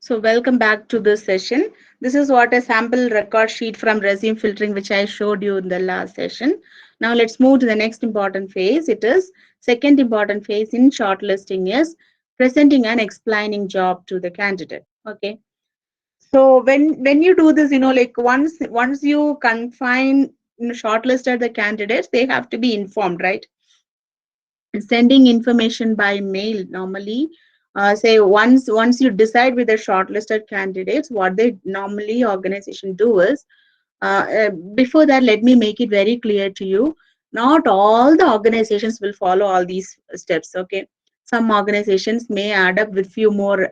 So welcome back to this session. This is what a sample record sheet from resume filtering which I showed you in the last session. Now let's move to the next important phase. It is second important phase in shortlisting is presenting and explaining job to the candidate. Okay. So when you do this, like once you confine shortlisted the candidates, they have to be informed, right? Sending information by mail normally, say once you decide with the shortlisted candidates, what they normally organization do is, before that, let me make it very clear to you, not all the organizations will follow all these steps. Okay, some organizations may add up with few more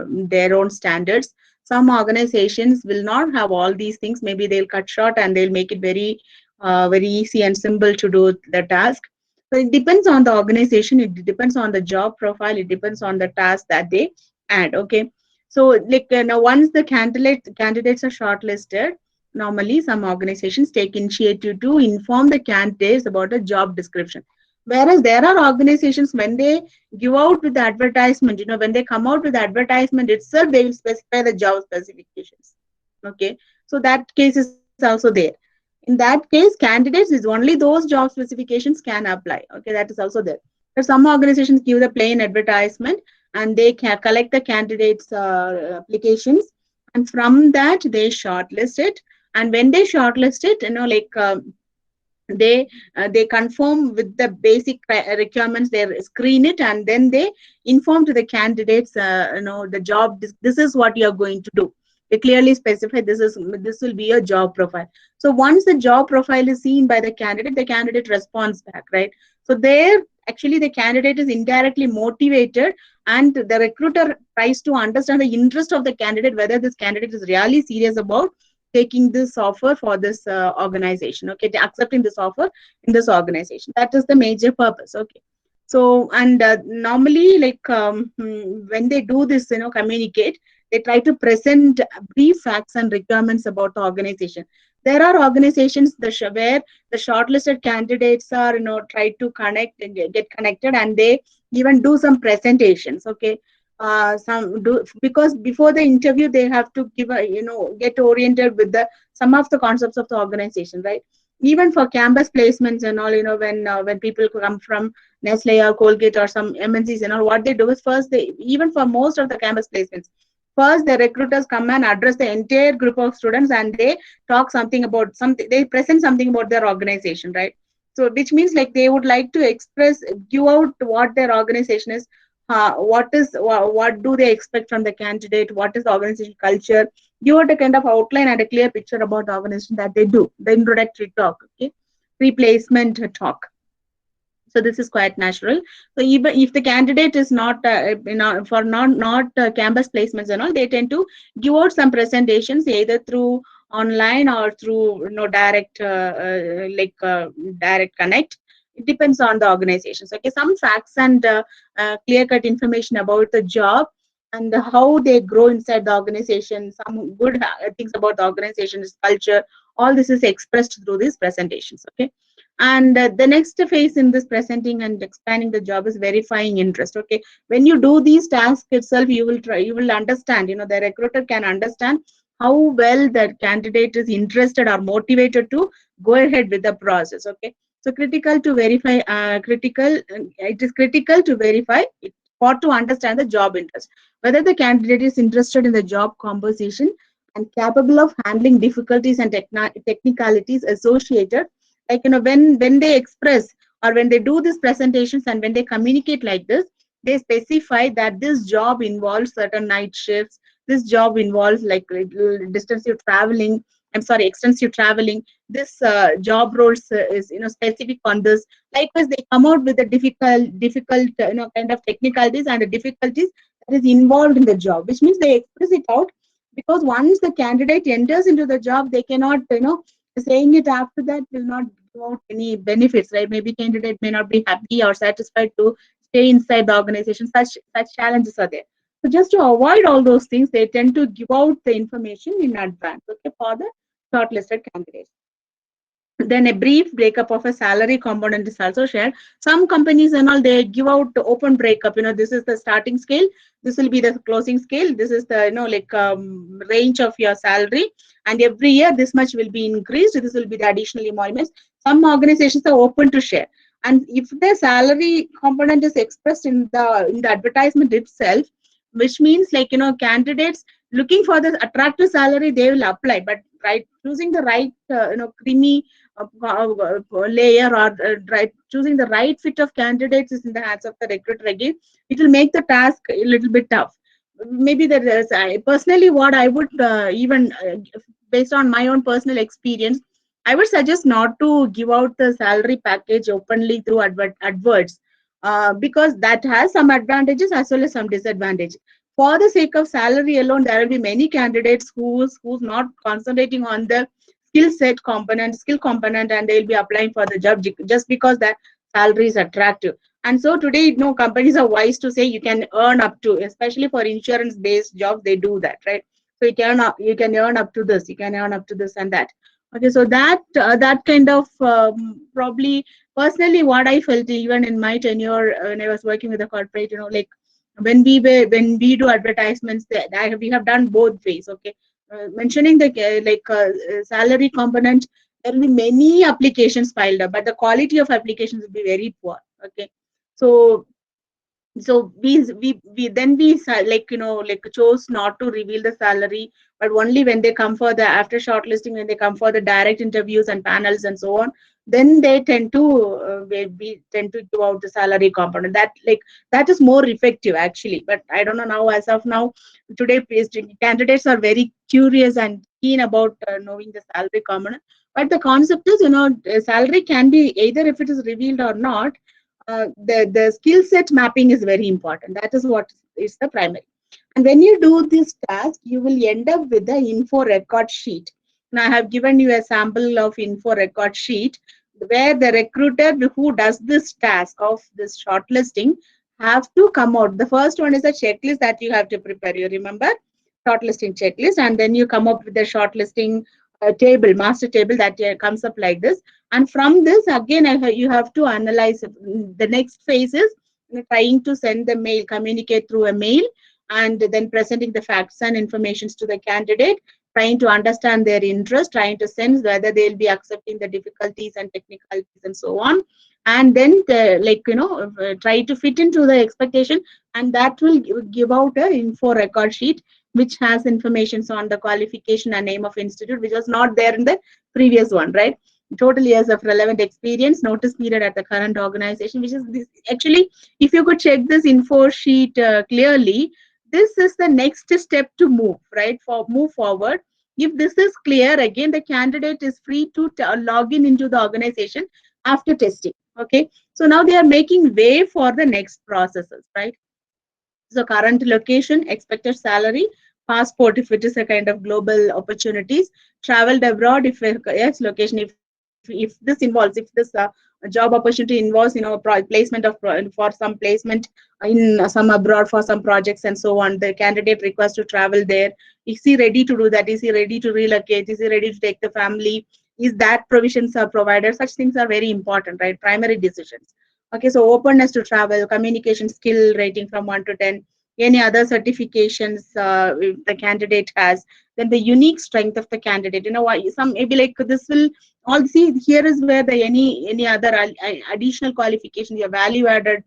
their own standards. Some organizations will not have all these things. Maybe they'll cut short and they'll make it very easy and simple to do the task. So it depends on the organization, it depends on the job profile, it depends on the task that they add. Okay, so like now once the candidates are shortlisted, normally some organizations take initiative to inform the candidates about a job description. Whereas there are organizations, when they give out with the advertisement, when they come out with the advertisement itself, they will specify the job specifications. Okay, so that case is also there. In that case, candidates is only those job specifications can apply. Okay, that is also there. But some organizations give the plain advertisement and they can collect the candidates' applications, and from that they shortlist it. And when they shortlist it, they conform with the basic requirements, they screen it, and then they inform to the candidates, the job, this is what you are going to do. They clearly specify this will be your job profile. So once the job profile is seen by the candidate responds back, right? So there actually the candidate is indirectly motivated, and the recruiter tries to understand the interest of the candidate, whether this candidate is really serious about taking this offer for this organization. Okay, accepting this offer in this organization, that is the major purpose. Okay, so and normally, like when they do this, communicate, they try to present brief facts and requirements about the organization. There are organizations where the shortlisted candidates are, try to connect and get connected, and they even do some presentations. Okay, some do, because before the interview they have to give a, get oriented with the some of the concepts of the organization, right? Even for campus placements and all, when people come from Nestle or Colgate or some MNCs and all, what they do is first, they, even for most of the campus placements, first the recruiters come and address the entire group of students, and they talk something about something, they present something about their organization, right? So which means like they would like to express, give out what their organization is, what do they expect from the candidate, what is the organization culture, give out a kind of outline and a clear picture about the organization that they do, the introductory talk. Okay, replacement talk. So this is quite natural. So even if the candidate is not for not campus placements and all, they tend to give out some presentations either through online or through direct direct connect. It depends on the organizations. Okay, some facts and clear cut information about the job and how they grow inside the organization, some good things about the organization's culture, all this is expressed through these presentations. Okay, and the next phase in this presenting and expanding the job is verifying interest. Okay, when you do these tasks itself, you will understand, the recruiter can understand how well the candidate is interested or motivated to go ahead with the process. Okay, so critical to verify, it is critical to verify it, or to understand the job interest, whether the candidate is interested in the job composition and capable of handling difficulties and technicalities associated. Like, when they express or when they do these presentations and when they communicate like this, they specify that this job involves certain night shifts, this job involves like extensive traveling, extensive traveling, this job roles is specific on this. Likewise, they come out with the difficult kind of technicalities and the difficulties that is involved in the job, which means they express it out, because once the candidate enters into the job, they cannot, saying it after that will not give out any benefits, right? Maybe candidate may not be happy or satisfied to stay inside the organization. Such challenges are there. So just to avoid all those things, they tend to give out the information in advance, okay, for the shortlisted candidates. Then a brief breakup of a salary component is also shared. Some companies and all, they give out open breakup. This is the starting scale, this will be the closing scale, this is the like range of your salary, and every year this much will be increased, this will be the additional emoluments. Some organizations are open to share, and if the salary component is expressed in the advertisement itself, which means like candidates looking for the attractive salary, they will apply. But right, choosing the right creamy layer, or right, choosing the right fit of candidates is in the hands of the recruiter again. It will make the task a little bit tough. Maybe there is, personally, what I would even based on my own personal experience, I would suggest not to give out the salary package openly through adverts, because that has some advantages as well as some disadvantages. For the sake of salary alone, there will be many candidates who's not concentrating on the skill component, and they'll be applying for the job just because that salary is attractive. And so today, companies are wise to say you can earn up to, especially for insurance based jobs, they do that, right? So you can earn up to this, you can earn up to this and that. Okay, so that kind of probably, personally, what I felt even in my tenure when I was working with a corporate, like when we do advertisements, that we have done both ways. Okay, mentioning the salary component, there will be many applications piled up, but the quality of applications will be very poor. Okay, so we chose not to reveal the salary, but only when they come for the after shortlisting, when they come for the direct interviews and panels and so on, then they tend to we tend to give out the salary component. That is more effective actually. But I don't know now, as of now, today candidates are very curious and keen about knowing the salary component. But the concept is, salary can be either, if it is revealed or not, the skill set mapping is very important. That is what is the primary. And when you do this task, you will end up with the info record sheet. Now I have given you a sample of info record sheet where the recruiter who does this task of this shortlisting have to come out. The first one is a checklist that you have to prepare. You remember, shortlisting checklist, and then you come up with the shortlisting table, master table, that comes up like this. And from this again, you have to analyze. The next phase is trying to send the mail, communicate through a mail, and then presenting the facts and informations to the candidate, trying to understand their interest, trying to sense whether they'll be accepting the difficulties and technicalities and so on. And then try to fit into the expectation, and that will give out a info record sheet which has information on the qualification and name of institute, which was not there in the previous one, right? Total years of relevant experience, notice period at the current organization, which is this. Actually, if you could check this info sheet clearly, this is the next step to move, right? For move forward. If this is clear, again, the candidate is free to log in into the organization after testing. Okay, so now they are making way for the next processes, right? So current location, expected salary, passport if it is a kind of global opportunities, traveled abroad if yes, location if this involves, if this job opportunity involves placement of for some placement in some abroad for some projects and so on, the candidate requests to travel there. Is he ready to do that? Is he ready to relocate? Is he ready to take the family? Is that provisions are provided? Such things are very important, right? Primary decisions. Okay, so openness to travel, communication skill rating from 1 to 10, any other certifications the candidate has, then the unique strength of the candidate. Why some maybe like this will all see. Here is where the any other additional qualification, your value added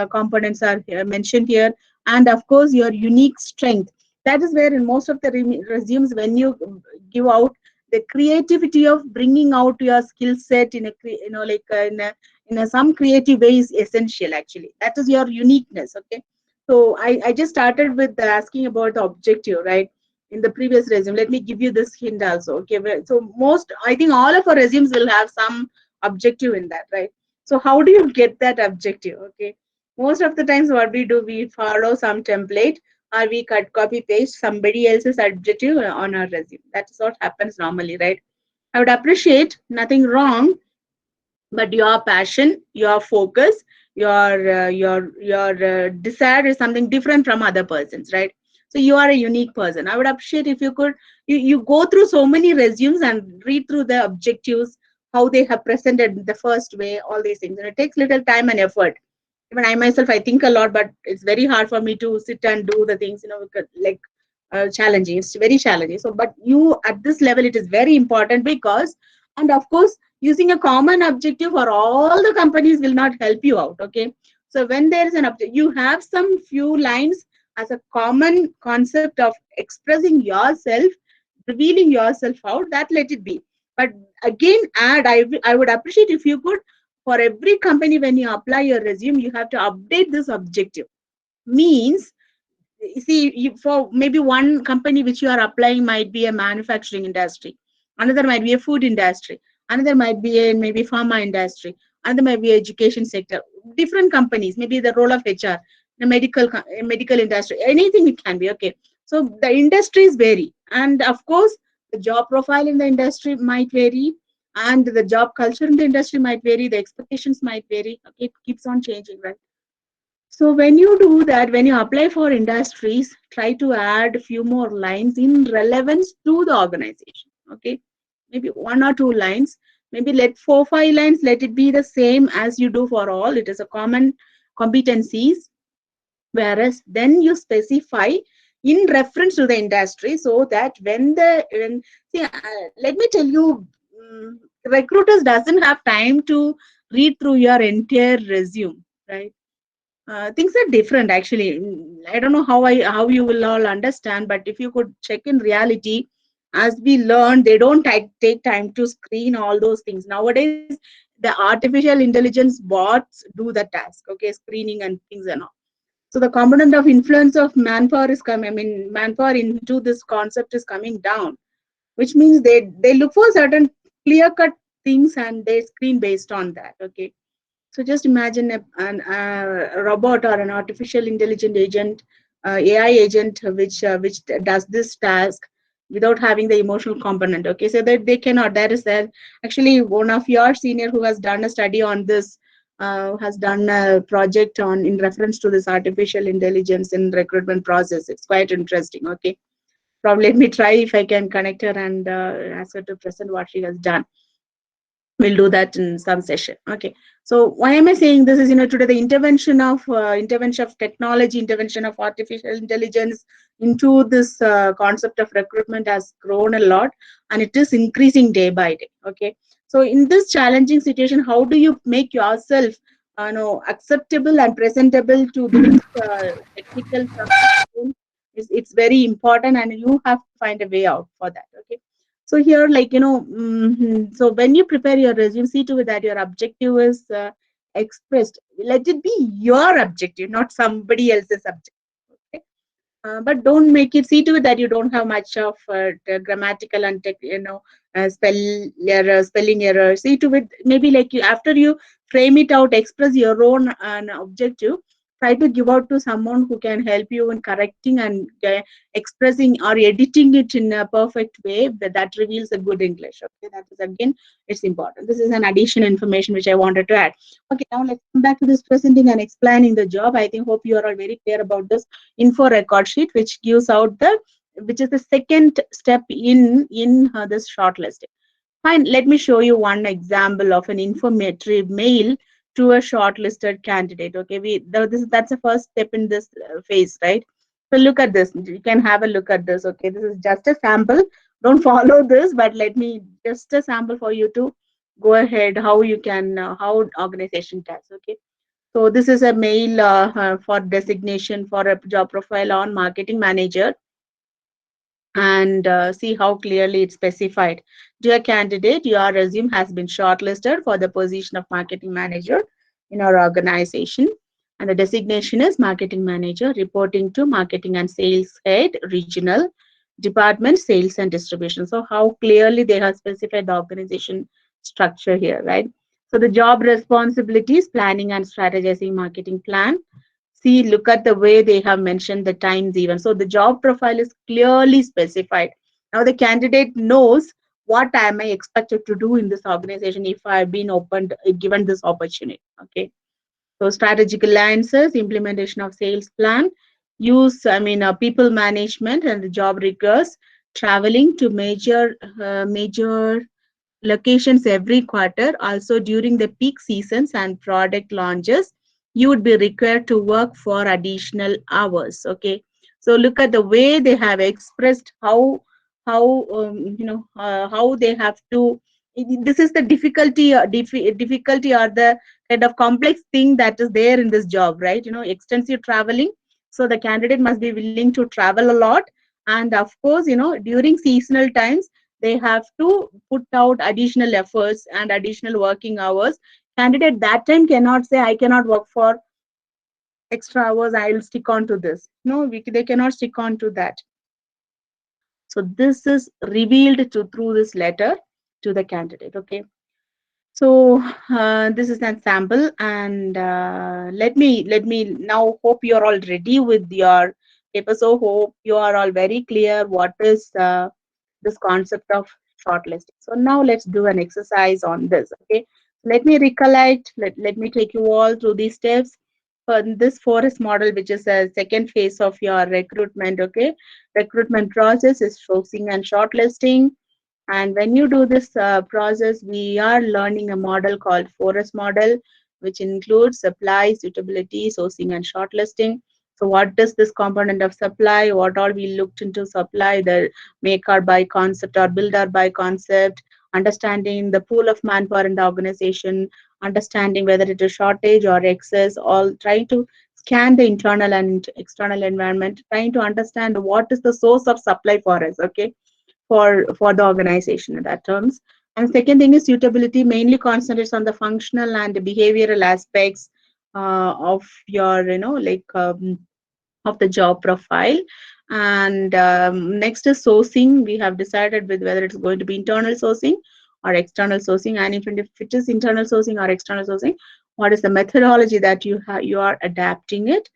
components are mentioned here, and of course your unique strength. That is where in most of the resumes, when you give out, the creativity of bringing out your skill set in a some creative way is essential. Actually, that is your uniqueness. Okay, so I just started with asking about the objective, right? In the previous resume, let me give you this hint also. Okay, so most, I think all of our resumes will have some objective in that, right? So how do you get that objective? Okay, most of the times what we do, we follow some template, or we cut copy paste somebody else's objective on our resume. That is what happens normally, right? I would appreciate, nothing wrong, but your passion, your focus, your desire is something different from other persons, right? So you are a unique person. I would appreciate if you could, you go through so many resumes and read through the objectives, how they have presented the first way, all these things. And it takes little time and effort. Even I myself, I think a lot, but it's very hard for me to sit and do the things, because, like, challenging. It's very challenging. So, but you at this level, it is very important because, and of course, using a common objective for all the companies will not help you out. Okay. So when there is an objective, you have some few lines as a common concept of expressing yourself, revealing yourself out, that let it be. But again, I would appreciate if you could, for every company, when you apply your resume, you have to update this objective. Means, you see, for maybe one company which you are applying might be a manufacturing industry, another might be a food industry, another might be a maybe pharma industry, another might be education sector. Different companies, maybe the role of HR, the medical industry, anything it can be. Okay, so the industries vary, and of course the job profile in the industry might vary, and the job culture in the industry might vary, the expectations might vary. Okay, it keeps on changing, right? So when you do that, when you apply for industries, try to add a few more lines in relevance to the organization. Okay, maybe one or two lines. Maybe let 4 5 lines. Let it be the same as you do for all. It is a common competencies. Whereas then you specify in reference to the industry, so that when see, let me tell you, recruiters doesn't have time to read through your entire resume, right? Things are different actually. I don't know how you will all understand, but if you could check in reality, as we learn, they don't take time to screen all those things nowadays. The artificial intelligence bots do the task, okay, screening and things and all. So the component of influence of manpower is coming. I mean, manpower into this concept is coming down, which means they look for certain clear cut things and they screen based on that. Okay, so just imagine a robot or an artificial intelligent agent, AI agent, which does this task without having the emotional component. Okay, so that they cannot. That is there. Actually, one of your senior who has done a study on this, has done a project on in reference to this artificial intelligence in recruitment process. It's quite interesting. Okay, probably let me try if I can connect her and ask her to present what she has done. We'll do that in some session. Okay, so why am I saying this is, today the intervention of technology, intervention of artificial intelligence into this concept of recruitment has grown a lot, and it is increasing day by day. Okay, so in this challenging situation, how do you make yourself acceptable and presentable to this technical subject? It's very important, and you have to find a way out for that. Okay, so here, like, so when you prepare your resume, see to it that your objective is expressed. Let it be your objective, not somebody else's objective. Okay? But don't make it, see to it that you don't have much of the grammatical and spelling error. See to it, maybe like you, after you frame it out, express your own objective. Try to give out to someone who can help you in correcting and expressing or editing it in a perfect way that reveals a good English. Okay, that is again, it's important. This is an additional information which I wanted to add. Okay, now let's come back to this presenting and explaining the job. I think hope you are all very clear about this info record sheet, which gives out which is the second step in this shortlisting. Fine, let me show you one example of an informative mail to a shortlisted candidate. Okay, that's the first step in this phase, right? So look at this. You can have a look at this. Okay, this is just a sample. Don't follow this, but let me just a sample for you to go ahead how you can how organization does. Okay, so this is a mail for designation for a job profile on marketing manager, and see how clearly it's specified. Dear candidate, your resume has been shortlisted for the position of marketing manager in our organization. And the designation is marketing manager, reporting to marketing and sales head, regional department, sales and distribution. So how clearly they have specified the organization structure here, right? So the job responsibilities, planning and strategizing marketing plan. See, look at the way they have mentioned the times even. So the job profile is clearly specified. Now the candidate knows what am I expected to do in this organization if I've been opened, given this opportunity. Okay. So strategic alliances, implementation of sales plan, people management and the job rigors, traveling to major locations every quarter. Also, during the peak seasons and product launches, you would be required to work for additional hours. Okay, so look at the way they have expressed how they have to. This is the difficulty, difficulty or the kind of complex thing that is there in this job, right? Extensive traveling. So the candidate must be willing to travel a lot, and of course, during seasonal times they have to put out additional efforts and additional working hours. Candidate that time cannot say, I cannot work for extra hours, I will stick on to this. No, they cannot stick on to that. So this is revealed through this letter to the candidate. Okay. So this is an sample, and let me now hope you are all ready with your paper. So hope you are all very clear what is this concept of shortlisting. So now let's do an exercise on this. Okay, let me recollect. Let me take you all through these steps for this forest model, which is a second phase of your recruitment. Okay, recruitment process is sourcing and shortlisting. And when you do this process, we are learning a model called forest model, which includes supply, suitability, sourcing, and shortlisting. So what does this component of supply, what all we looked into supply, the make or buy concept or build or buy concept, understanding the pool of manpower in the organization, understanding whether it is shortage or excess, all trying to scan the internal and external environment, trying to understand what is the source of supply for us, okay, for the organization in that terms. And second thing is suitability, mainly concentrates on the functional and behavioral aspects of your, of the job profile. And next is sourcing. We have decided with whether it's going to be internal sourcing or external sourcing, and if it is internal sourcing or external sourcing, what is the methodology that you are adapting it.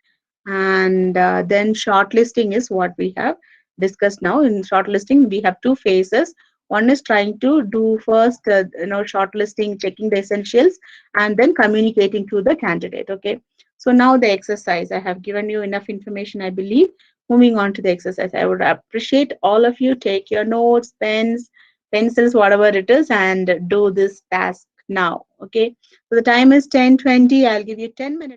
And then shortlisting is what we have discussed now. In shortlisting, we have two phases. One is trying to do first, shortlisting, checking the essentials, and then communicating to the candidate. Okay. So now the exercise. I have given you enough information, I believe. Moving on to the exercise, I would appreciate all of you take your notes, pens, pencils, whatever it is, and do this task now. Okay. So the time is 10:20. I'll give you 10 minutes.